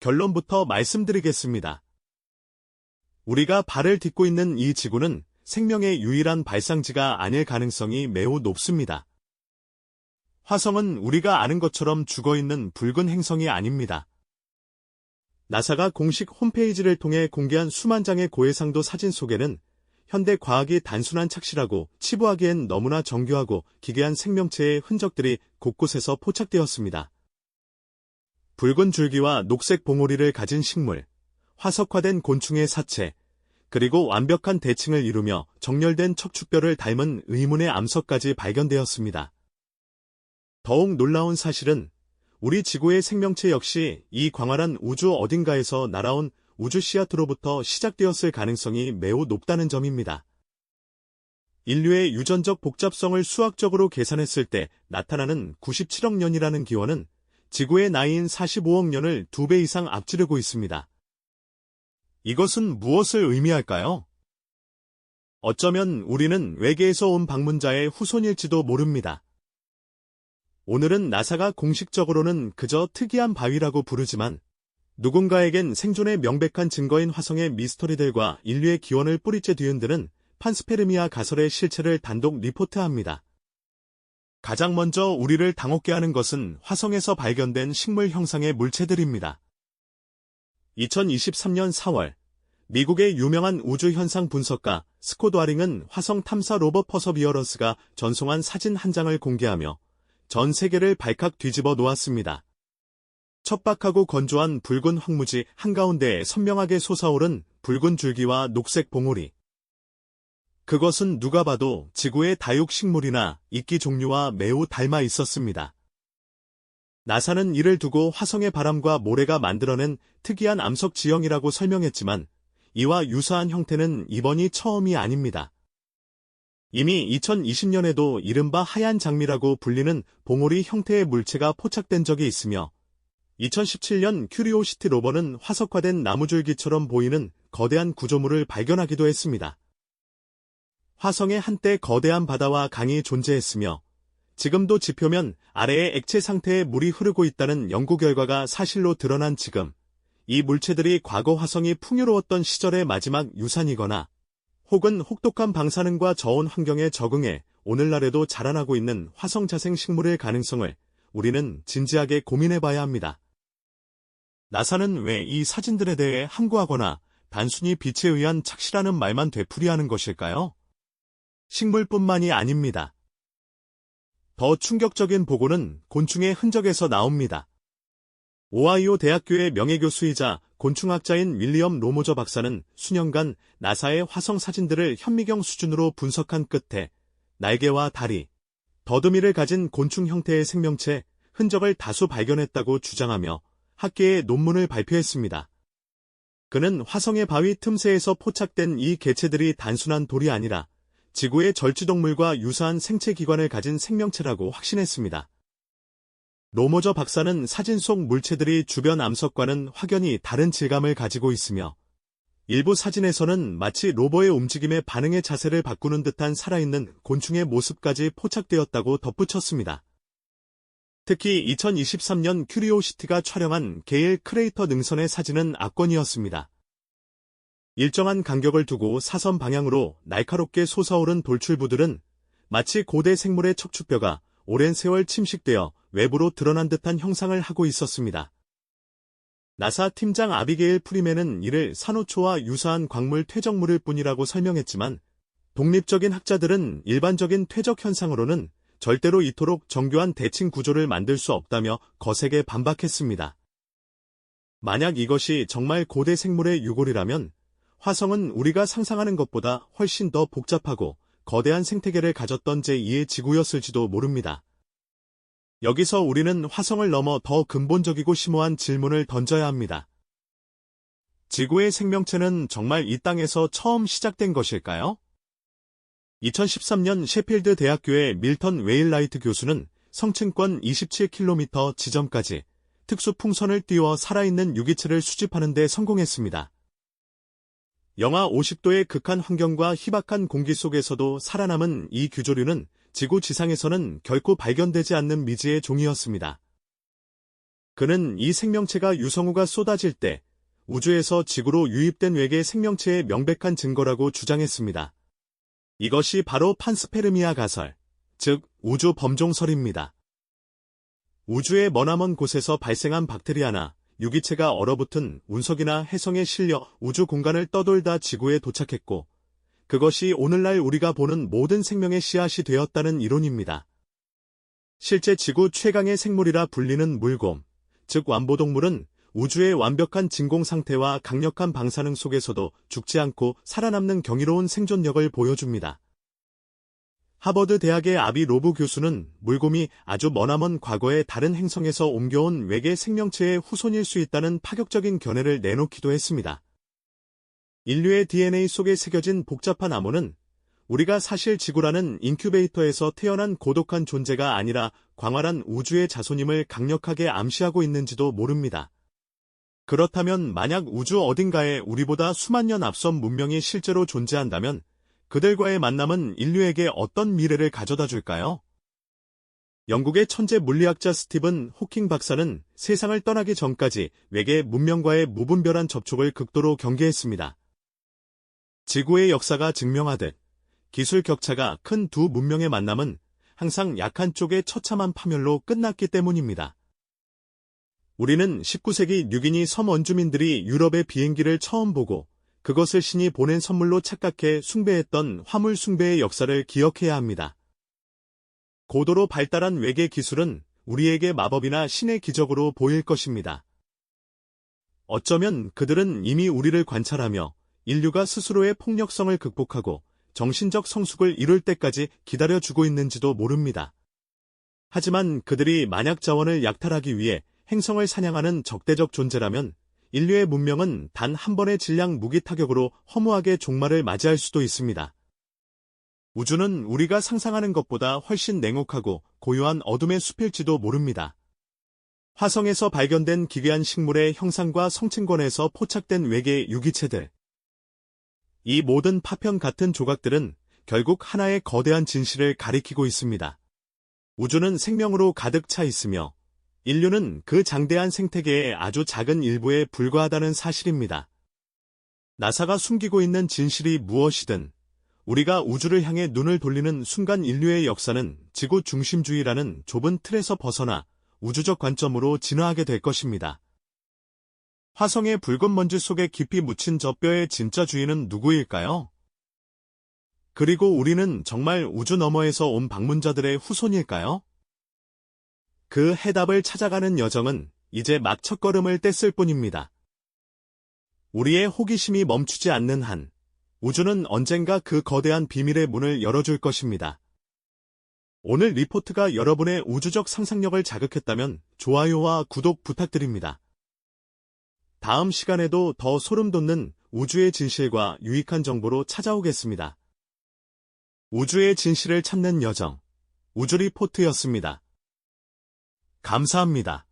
결론부터 말씀드리겠습니다. 우리가 발을 딛고 있는 이 지구는 생명의 유일한 발상지가 아닐 가능성이 매우 높습니다. 화성은 우리가 아는 것처럼 죽어있는 붉은 행성이 아닙니다. 나사가 공식 홈페이지를 통해 공개한 수만 장의 고해상도 사진 속에는 현대 과학이 단순한 착시라고 치부하기엔 너무나 정교하고 기괴한 생명체의 흔적들이 곳곳에서 포착되었습니다. 붉은 줄기와 녹색 봉오리를 가진 식물, 화석화된 곤충의 사체, 그리고 완벽한 대칭을 이루며 정렬된 척추뼈를 닮은 의문의 암석까지 발견되었습니다. 더욱 놀라운 사실은 우리 지구의 생명체 역시 이 광활한 우주 어딘가에서 날아온 우주 씨앗으로부터 시작되었을 가능성이 매우 높다는 점입니다. 인류의 유전적 복잡성을 수학적으로 계산했을 때 나타나는 97억 년이라는 기원은 지구의 나이인 45억 년을 2배 이상 앞지르고 있습니다. 이것은 무엇을 의미할까요? 어쩌면 우리는 외계에서 온 방문자의 후손일지도 모릅니다. 오늘은 나사가 공식적으로는 그저 특이한 바위라고 부르지만 누군가에겐 생존의 명백한 증거인 화성의 미스터리들과 인류의 기원을 뿌리째 뒤흔드는 판스페르미아 가설의 실체를 단독 리포트합니다. 가장 먼저 우리를 당혹게 하는 것은 화성에서 발견된 식물 형상의 물체들입니다. 2023년 4월, 미국의 유명한 우주현상 분석가 스콧 와링은 화성 탐사 로버 퍼서비어런스가 전송한 사진 한 장을 공개하며 전 세계를 발칵 뒤집어 놓았습니다. 척박하고 건조한 붉은 황무지 한가운데에 선명하게 솟아오른 붉은 줄기와 녹색 봉우리. 그것은 누가 봐도 지구의 다육식물이나 이끼 종류와 매우 닮아 있었습니다. 나사는 이를 두고 화성의 바람과 모래가 만들어낸 특이한 암석 지형이라고 설명했지만 이와 유사한 형태는 이번이 처음이 아닙니다. 이미 2020년에도 이른바 하얀 장미라고 불리는 봉오리 형태의 물체가 포착된 적이 있으며 2017년 큐리오시티 로버는 화석화된 나무줄기처럼 보이는 거대한 구조물을 발견하기도 했습니다. 화성에 한때 거대한 바다와 강이 존재했으며 지금도 지표면 아래의 액체 상태의 물이 흐르고 있다는 연구 결과가 사실로 드러난 지금, 이 물체들이 과거 화성이 풍요로웠던 시절의 마지막 유산이거나 혹은 혹독한 방사능과 저온 환경에 적응해 오늘날에도 자라나고 있는 화성 자생 식물의 가능성을 우리는 진지하게 고민해봐야 합니다. 나사는 왜 이 사진들에 대해 함구하거나 단순히 빛에 의한 착시라는 말만 되풀이하는 것일까요? 식물뿐만이 아닙니다. 더 충격적인 보고는 곤충의 흔적에서 나옵니다. 오하이오 대학교의 명예교수이자 곤충학자인 윌리엄 로모저 박사는 수년간 나사의 화성 사진들을 현미경 수준으로 분석한 끝에 날개와 다리, 더듬이를 가진 곤충 형태의 생명체 흔적을 다수 발견했다고 주장하며 학계에 논문을 발표했습니다. 그는 화성의 바위 틈새에서 포착된 이 개체들이 단순한 돌이 아니라 지구의 절지동물과 유사한 생체 기관을 가진 생명체라고 확신했습니다. 로모저 박사는 사진 속 물체들이 주변 암석과는 확연히 다른 질감을 가지고 있으며 일부 사진에서는 마치 로버의 움직임에 반응의 자세를 바꾸는 듯한 살아있는 곤충의 모습까지 포착되었다고 덧붙였습니다. 특히 2023년 큐리오시티가 촬영한 게일 크레이터 능선의 사진은 압권이었습니다. 일정한 간격을 두고 사선 방향으로 날카롭게 솟아오른 돌출부들은 마치 고대 생물의 척추뼈가 오랜 세월 침식되어 외부로 드러난 듯한 형상을 하고 있었습니다. 나사 팀장 아비게일 프리맨은 이를 산호초와 유사한 광물 퇴적물일 뿐이라고 설명했지만 독립적인 학자들은 일반적인 퇴적 현상으로는 절대로 이토록 정교한 대칭 구조를 만들 수 없다며 거세게 반박했습니다. 만약 이것이 정말 고대 생물의 유골이라면 화성은 우리가 상상하는 것보다 훨씬 더 복잡하고 거대한 생태계를 가졌던 제2의 지구였을지도 모릅니다. 여기서 우리는 화성을 넘어 더 근본적이고 심오한 질문을 던져야 합니다. 지구의 생명체는 정말 이 땅에서 처음 시작된 것일까요? 2013년 셰필드 대학교의 밀턴 웨일라이트 교수는 성층권 27km 지점까지 특수 풍선을 띄워 살아있는 유기체를 수집하는 데 성공했습니다. 영하 50도의 극한 환경과 희박한 공기 속에서도 살아남은 이 규조류는 지구 지상에서는 결코 발견되지 않는 미지의 종이었습니다. 그는 이 생명체가 유성우가 쏟아질 때 우주에서 지구로 유입된 외계 생명체의 명백한 증거라고 주장했습니다. 이것이 바로 판스페르미아 가설, 즉 우주 범종설입니다. 우주의 머나먼 곳에서 발생한 박테리아나 유기체가 얼어붙은 운석이나 해성에 실려 우주 공간을 떠돌다 지구에 도착했고, 그것이 오늘날 우리가 보는 모든 생명의 씨앗이 되었다는 이론입니다. 실제 지구 최강의 생물이라 불리는 물곰, 즉 완보동물은 우주의 완벽한 진공 상태와 강력한 방사능 속에서도 죽지 않고 살아남는 경이로운 생존력을 보여줍니다. 하버드 대학의 아비 로브 교수는 물곰이 아주 머나먼 과거의 다른 행성에서 옮겨온 외계 생명체의 후손일 수 있다는 파격적인 견해를 내놓기도 했습니다. 인류의 DNA 속에 새겨진 복잡한 암호는 우리가 사실 지구라는 인큐베이터에서 태어난 고독한 존재가 아니라 광활한 우주의 자손임을 강력하게 암시하고 있는지도 모릅니다. 그렇다면 만약 우주 어딘가에 우리보다 수만 년 앞선 문명이 실제로 존재한다면 그들과의 만남은 인류에게 어떤 미래를 가져다 줄까요? 영국의 천재 물리학자 스티븐 호킹 박사는 세상을 떠나기 전까지 외계 문명과의 무분별한 접촉을 극도로 경계했습니다. 지구의 역사가 증명하듯 기술 격차가 큰 두 문명의 만남은 항상 약한 쪽의 처참한 파멸로 끝났기 때문입니다. 우리는 19세기 뉴기니 섬 원주민들이 유럽의 비행기를 처음 보고 그것을 신이 보낸 선물로 착각해 숭배했던 화물 숭배의 역사를 기억해야 합니다. 고도로 발달한 외계 기술은 우리에게 마법이나 신의 기적으로 보일 것입니다. 어쩌면 그들은 이미 우리를 관찰하며 인류가 스스로의 폭력성을 극복하고 정신적 성숙을 이룰 때까지 기다려주고 있는지도 모릅니다. 하지만 그들이 만약 자원을 약탈하기 위해 행성을 사냥하는 적대적 존재라면 인류의 문명은 단 한 번의 질량 무기 타격으로 허무하게 종말을 맞이할 수도 있습니다. 우주는 우리가 상상하는 것보다 훨씬 냉혹하고 고요한 어둠의 숲일지도 모릅니다. 화성에서 발견된 기괴한 식물의 형상과 성층권에서 포착된 외계 유기체들. 이 모든 파편 같은 조각들은 결국 하나의 거대한 진실을 가리키고 있습니다. 우주는 생명으로 가득 차 있으며 인류는 그 장대한 생태계의 아주 작은 일부에 불과하다는 사실입니다. 나사가 숨기고 있는 진실이 무엇이든 우리가 우주를 향해 눈을 돌리는 순간 인류의 역사는 지구 중심주의라는 좁은 틀에서 벗어나 우주적 관점으로 진화하게 될 것입니다. 화성의 붉은 먼지 속에 깊이 묻힌 저 뼈의 진짜 주인은 누구일까요? 그리고 우리는 정말 우주 너머에서 온 방문자들의 후손일까요? 그 해답을 찾아가는 여정은 이제 막 첫걸음을 뗐을 뿐입니다. 우리의 호기심이 멈추지 않는 한 우주는 언젠가 그 거대한 비밀의 문을 열어줄 것입니다. 오늘 리포트가 여러분의 우주적 상상력을 자극했다면 좋아요와 구독 부탁드립니다. 다음 시간에도 더 소름 돋는 우주의 진실과 유익한 정보로 찾아오겠습니다. 우주의 진실을 찾는 여정, 우주 리포트였습니다. 감사합니다.